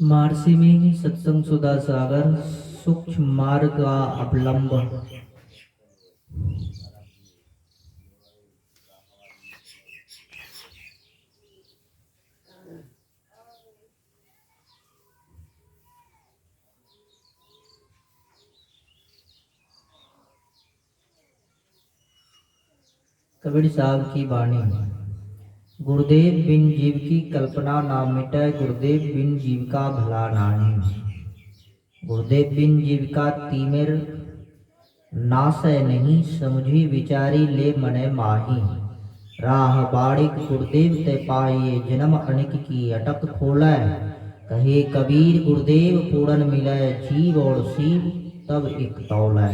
महर्षि में ही सत्संग सुधा सागर सूक्ष्म मार्ग का अवलंबन। कबीर साहब की वाणी। गुरुदेव बिन जीव की कल्पना ना मिटे, गुरुदेव बिन जीव का भला नाहीं। गुरुदेव बिन जीव का तीमिर नासय नहीं, समझी विचारी ले मने माही। राह बाड़िक गुरुदेव ते पाइए, जन्म अनिक की अटक खोलै। कहे कबीर गुरुदेव पूरन मिलै, जीव और शिव तब एक तौलै।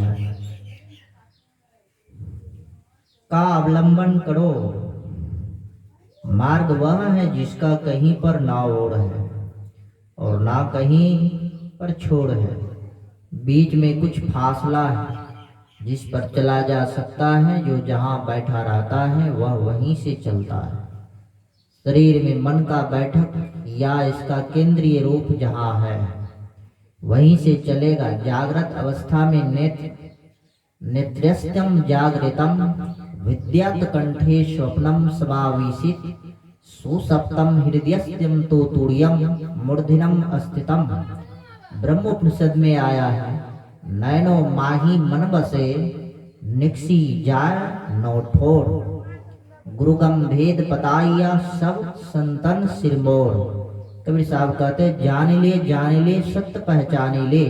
का अवलंबन करो। मार्ग वह है जिसका कहीं पर ना ओर है और ना कहीं पर छोड़ है। बीच में कुछ फासला है जिस पर चला जा सकता है। जो जहाँ बैठा रहता है वह वहीं से चलता है। शरीर में मन का बैठक या इसका केंद्रीय रूप जहाँ है वहीं से चलेगा। जागृत अवस्था में नेत्रस्त्यम जागृतम विद्यात कंठे स्वप्नम समाविशित। सुसप्तम हृदयस्त्यम तो तुर्यम मूर्धनम अस्थितम। ब्रह्मोपनिषद में आया है, नैनो माही मन बसे, निक्सी जाय नौ ठोर। गुरुगम भेद पताइया सब संतन सिरमोर। कबीर साहब कहते जान ले सत्य पहचाने ले।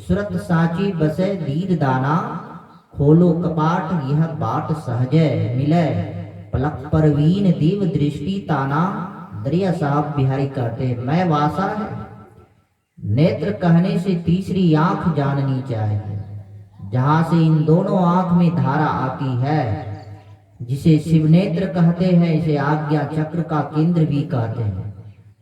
सुरत साची बसे दीद दाना, खोलो कपाट यह बाट सहजय मिले। पलक परवीन दीव दृष्टि ताना। दरिया साहब बिहारी कहते मैं वासा है। नेत्र कहने से तीसरी आंख जाननी चाहिए, जहां से इन दोनों आंख में धारा आती है। जिसे शिव नेत्र कहते हैं, इसे आज्ञा चक्र का केंद्र भी कहते हैं।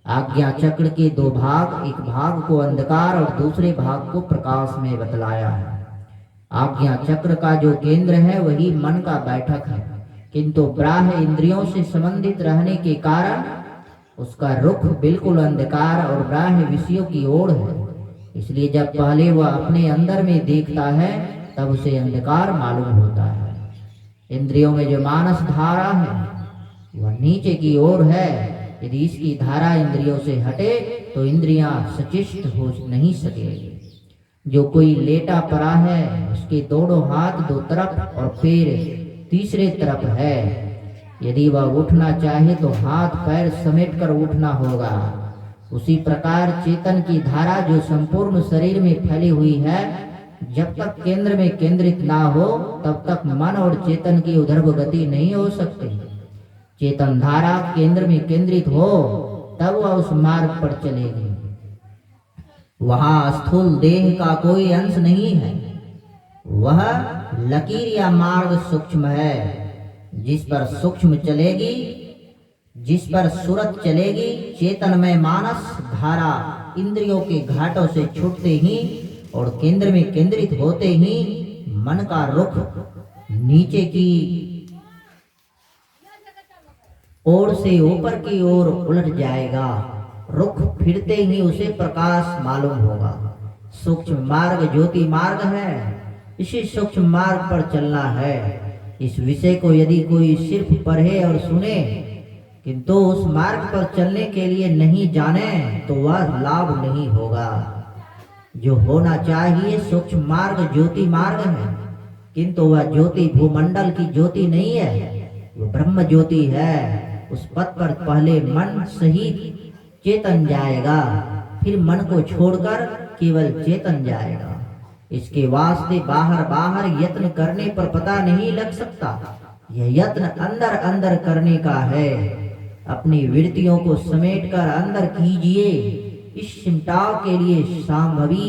आज्ञा चक्र के दो भाग, एक भाग को अंधकार और दूसरे भाग को प्रकाश में बतलाया है। आज्ञा चक्र का जो केंद्र है वही मन का बैठक है, किंतु बाह्य इंद्रियों से संबंधित रहने के कारण उसका रुख बिल्कुल अंधकार और बाह्य विषयों की ओर है। इसलिए जब पहले वह अपने अंदर में देखता है तब उसे अंधकार मालूम होता है। इंद्रियों में जो मानस धारा है वह नीचे की ओर है। यदि इसकी धारा इंद्रियों से हटे तो इंद्रियां सचेष्ट हो नहीं सकेगी। जो कोई लेटा पड़ा है उसके दोनों हाथ दो तरफ और पैर तीसरे तरफ है। यदि वह उठना चाहे तो हाथ पैर समेट कर उठना होगा। उसी प्रकार चेतन की धारा जो संपूर्ण शरीर में फैली हुई है, जब तक केंद्र में केंद्रित ना हो तब तक मन और चेतन की उधर्व गति नहीं हो सकती। चेतन धारा केंद्र में केंद्रित हो तब वह उस मार्ग पर चलेगी। वहां स्थूल देह का कोई अंश नहीं है। वह लकीर या मार्ग सूक्ष्म है। जिस पर सूक्ष्म चलेगी, जिस पर सूरत चलेगी, चेतनमय मानस धारा इंद्रियों के घाटों से छूटते ही और केंद्र में केंद्रित होते ही मन का रुख नीचे की ओर से ऊपर की ओर उलट जाएगा। रुख फिरते ही उसे प्रकाश मालूम होगा। सूक्ष्म मार्ग ज्योति मार्ग है। इसी सूक्ष्म मार्ग पर चलना है। इस विषय को यदि कोई सिर्फ पढ़े और सुने किंतु उस मार्ग पर चलने के लिए नहीं जाने तो वह लाभ नहीं होगा। जो होना चाहिए सूक्ष्म मार्ग ज्योति मार्ग है, किंतु वह ज्योति भूमंडल की ज्योति नहीं है, वह ब्रह्म ज्योति है। उस पथ पर पहले मन सहित चेतन जाएगा, फिर मन को छोड़कर केवल चेतन जाएगा। इसके वास्ते बाहर यत्न करने पर पता नहीं लग सकता। यह यत्न अंदर अंदर करने का है। अपनी वृत्तियों को समेटकर अंदर कीजिए। इस सिमटाव के लिए सांभवी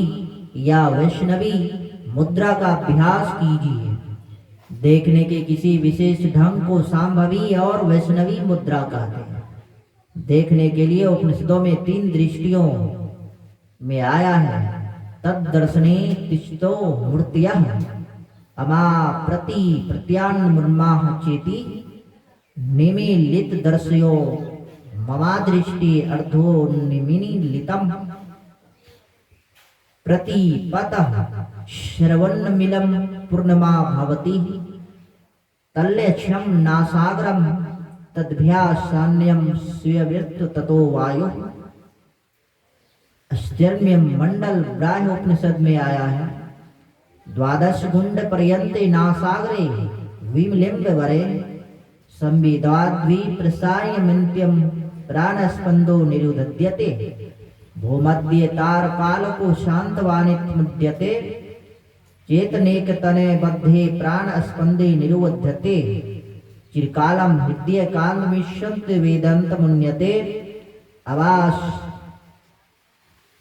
या वैष्णवी मुद्रा का अभ्यास कीजिए। देखने के किसी विशेष ढंग को सांभवी और वैष्णवी मुद्रा कहते हैं। देखने के लिए उपनिषदों में 3 दृष्टियों में आया है। तद दर्शने तिष्ठो मूर्त्याः अमा प्रति प्रत्यान्मुन्माः चेति निमीलित दर्शयो ममा दृष्टि अर्धो निमीलितम प्रतिपतः श्रवणमिलं पूर्णमा भवति तल्यक्षं नासागरं तद्भ्यासान्यं स्वीयव्यक्त ततो वायु। आश्चर्य मंडल ब्राह्य उपनिषद में आया है, द्वादश गुंड पर्यंते नासागरे विमलिम्ब वरे संविदाद्वी प्रसायमिन्त्यं प्राणस्पंदो निरुदध्यते भूमध्य तार कालको शांतवानित्मुद्यते चेतनेक तने बद्धे प्राण स्पंदे निरुवध्यते चिरकालम हृदय कांत विशंत वेदांत मुन्यते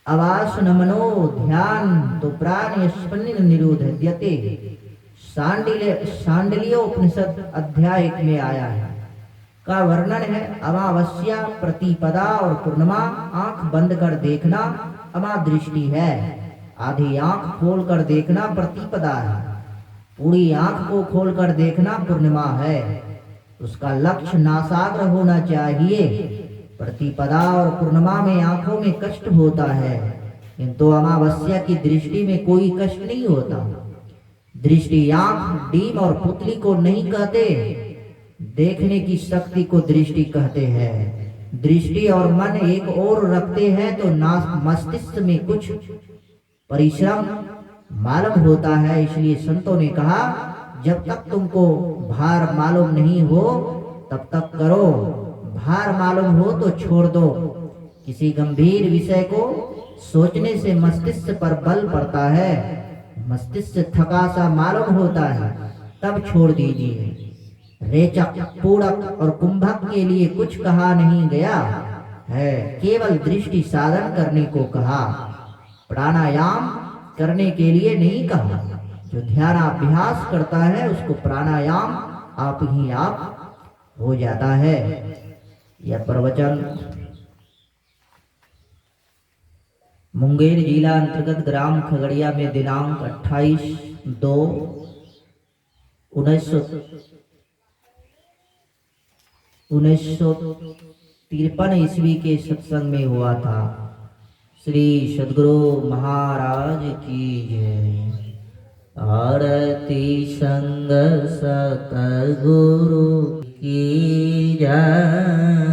आवास नमनो ध्यान तो प्राण स्पंदन निरोधयते। सांडल्य उपनिषद अध्याय 1 में आया है का वर्णन है। अमावस्या प्रतिपदा और पूर्णिमा आंख बंद कर देखना अमा दृष्टि है, आधी आंख खोल कर देखना प्रतिपदा है, पूरी आंख को खोल कर देखना पूर्णिमा है। उसका लक्ष्य नासाग्र होना चाहिए। प्रतिपदा और पूर्णिमा में आंखों में कष्ट होता है, किंतु अमावस्या की दृष्टि में कोई कष्ट नहीं होता। दृष्टि आंख, डीम और पुतली को नहीं कहते, देखने की शक्ति को दृष्टि कहते हैं। दृष्टि और मन एक ओर रखते हैं तो मस्तिष्क में कुछ परिश्रम मालूम होता है। इसलिए संतों ने कहा, जब तक तुमको भार मालूम नहीं हो तब तक करो, भार मालूम हो तो छोड़ दो। किसी गंभीर विषय को सोचने से मस्तिष्क पर बल पड़ता है, मस्तिष्क थका सा मालूम होता है, तब छोड़ दीजिए। रेचक, पूरक और कुंभक के लिए कुछ कहा नहीं गया है, केवल दृष्टि साधन करने को कहा, प्राणायाम करने के लिए नहीं कहा। जो ध्यानाभ्यास करता है उसको प्राणायाम आप ही आप हो जाता है। यह प्रवचन मुंगेर जिला अंतर्गत ग्राम खगड़िया में दिनांक 28/2/1953 ईस्वी के सत्संग में हुआ था। श्री सद्गुरु महाराज की जय। आरती संग सतगुरु की जय।